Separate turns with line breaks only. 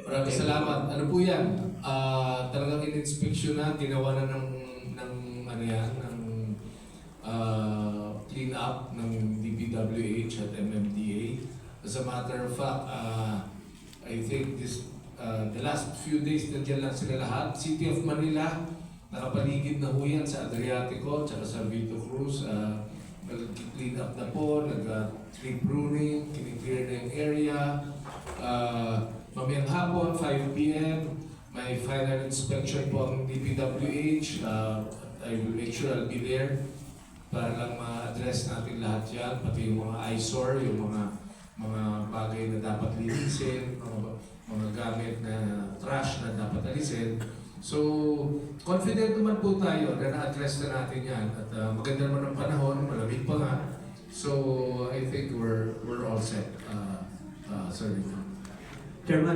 Maraming salamat. Ano po yan? Talagang in-inspection na, ginawa na ng ano yan, ng clean up ng DPWH at MMDA. As a matter of fact, I think the last few days nandiyan lang sila lahat. City of Manila, nakapaligid na ho yan sa Adriatico, tsaka sa Vito Cruz. Nag-clean up na po, nag-tree pruning, kiniklear na yung area. Mamayang hapon, 5 p.m., may final inspection po ang DPWH. I will make sure I'll be there para lang ma-address natin lahat yan, pati yung mga eyesore, yung mga bagay na dapat linisin, mga gamit na trash na dapat alisin. So, confident naman po tayo na na-address na natin yan. At maganda naman ang panahon, malamig pa nga. So, I think we're all set. Sir Chairman.